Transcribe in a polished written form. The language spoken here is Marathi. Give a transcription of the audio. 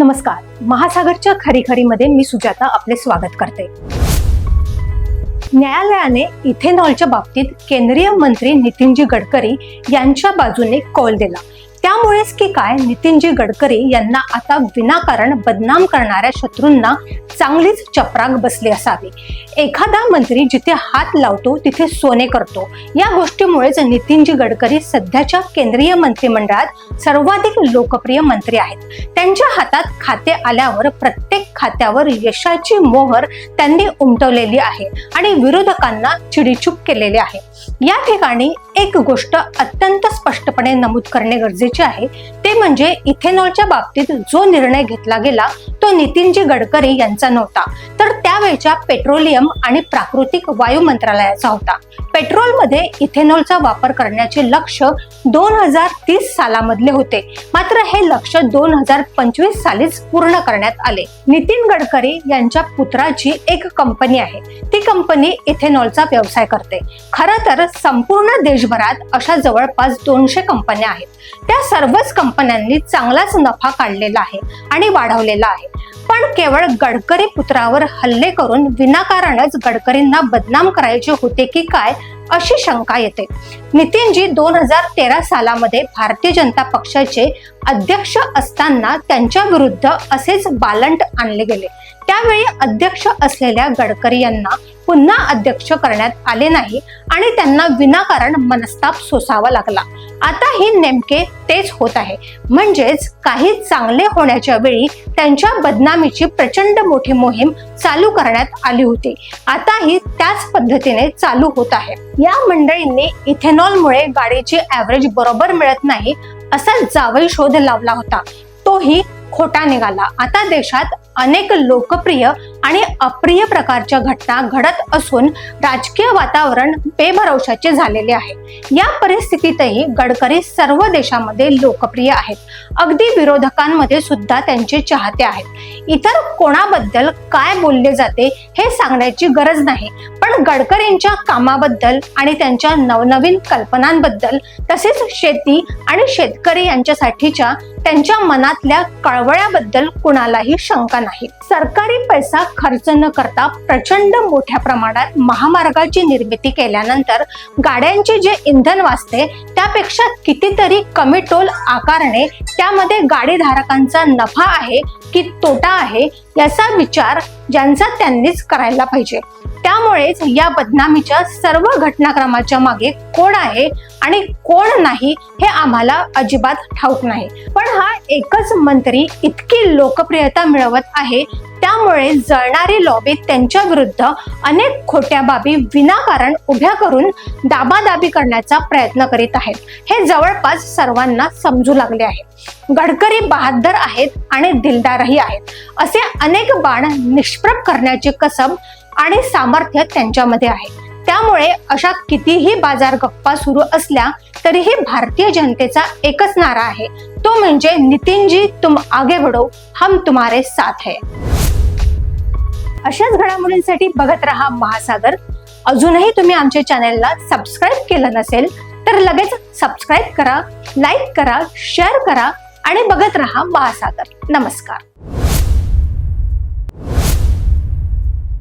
नमस्कार. महासागरच्या खरीखरीमध्ये मी सुजाता आपले स्वागत करते. न्यायालयाने इथेनॉलच्या बाबतीत केंद्रीय मंत्री नितीनजी गडकरी यांच्या बाजूने कौल दिला. त्यामुळेच की काय नितीनजी गडकरी यांना आता विनाकारण बदनाम करणाऱ्या शत्रूंना चांगलीच चपराक बसली असावी. एखादा मंत्री जिथे हात लावतो तिथे सोने करतो. या गोष्टीमुळेच नितीनजी गडकरी सध्याच्या केंद्रीय मंत्रिमंडळात सर्वाधिक लोकप्रिय मंत्री आहेत. त्यांच्या हातात खाते आल्यावर प्रत्येक खात्यावर यशाची मोहर त्यांनी उमटवलेली आहे आणि विरोधकांना चिडीचूप केलेले आहे. या ठिकाणी एक गोष्ट अत्यंत स्पष्टपणे नमूद करणे गरजेचे आहे, ते म्हणजे इथेनॉलच्या बाबतीत जो निर्णय घेतला गेला तो नितीनजी गडकरी यांचा नव्हता, तर त्यावेळच्या पेट्रोलियम आणि प्राकृतिक वायू मंत्रालयाचा होता. पेट्रोलमध्ये इथेनॉलचा वापर करण्याचे लक्ष्य 2030 सालामधले होते, मात्र हे लक्ष्य 2025 सालीच पूर्ण करण्यात आले. नितीन गडकरी यांच्या पुत्राची एक कंपनी आहे. ती कंपनी इथेनॉलचा व्यवसाय करते. खरं तर संपूर्ण देशभरात अशा जवळपास 200 कंपन्या आहेत. त्या सर्वच कंपन्यांनी चांगलाच नफा काढलेला आहे आणि वाढवलेला आहे. पण केवळ गडकरी पुत्रावर हल्ले करून विनाकारणच गडकरींना बदनाम करायचे होते की काय अशी शंका येते. नितीनजी 2013 सालामध्ये भारतीय जनता पक्षाचे अध्यक्ष असताना त्यांच्या विरुद्ध असेच बालंट आणले गेले. त्यावेळी अध्यक्ष असलेल्या गडकरी यांना पुन्हा अध्यक्ष करण्यात आले नाही आणि त्यांना विनाकारण मनस्ताप सोसावा लागला. आता ही नेमके तेच होत आहे. म्हणजेच काही चांगले होण्याच्या वेळी त्यांच्या बदनामीची प्रचंड मोठी मोहीम चालू करण्यात आली होती. आता ही त्याच पद्धतीने चालू होत आहे. या मंडळींनी इथेनॉलमुळे गाडीची ॲव्हरेज बरोबर मिळत नाही असा जावई शोध लावला होता. तोही खोटा निघाला. आता देशात अनेक लोकप्रिय आणि अप्रिय प्रकारच्या घटना घडत असून राजकीय वातावरण बेभरवशाचे झालेले आहे. या परिस्थितीतही गडकरी सर्व देशामध्ये लोकप्रिय आहेत. अगदी विरोधकांमध्ये सुद्धा त्यांचे चाहते आहेत. इतर कोणाबद्दल काय बोलले जाते हे सांगण्याची गरज नाही, पण गडकरींच्या कामाबद्दल आणि त्यांच्या नवनवीन कल्पनांबद्दल तसेच शेती आणि शेतकरी यांच्यासाठीच्या त्यांच्या मनातल्या कळवळ्याबद्दल कुणालाही शंका नाही. सरकारी पैसा खर्च न करता प्रचंड मोठ्या प्रमाणात महामार्गाची निर्मिती केल्यानंतर गाड्यांचे जे इंधन वाचते त्यापेक्षा कितीतरी कमी टोल आकारणे त्यामध्ये गाडीधारकांचा नफा आहे की तोटा आहे याचा विचार ज्यांचा त्यांनीच करायला पाहिजे. त्यामुळेच या बदनामीच्या सर्व घटनाक्रमाच्या मागे कोण आहे आणि कोण नाही हे आम्हाला अजिबात ठाऊक नाही. पण हा एकच मंत्री इतकी लोकप्रियता मिळवत आहे, त्यामुळे जळणारी लॉबी त्यांच्या विरुद्ध अनेक खोट्या बाबी विनाकारण उभ्या करून दाबादाबी करण्याचा प्रयत्न करीत आहेत. हे जवळपास सर्वांना समजू लागले आहे. गडकरी बहादर आहेत आणि दिलदारही आहेत. असे अनेक बाण निष्प्रभ करण्याचे कसब आणि सामर्थ्य त्यांच्यामध्ये आहे. त्यामुळे अशा कितीही बाजार गप्पा सुरू असल्या तरीही भारतीय जनतेचा एकच नारा आहे, तो म्हणजे नितीनजी तुम आगे बढ़ो, हम तुम्हारे साथ है. अशाच घडामोडींसाठी बघत रहा महासागर. अजूनही तुम्ही आमच्या चॅनलला सबस्क्राईब केलं नसेल तर लगेच सबस्क्राईब करा, लाईक करा, शेअर करा आणि बघत रहा महासागर. नमस्कार.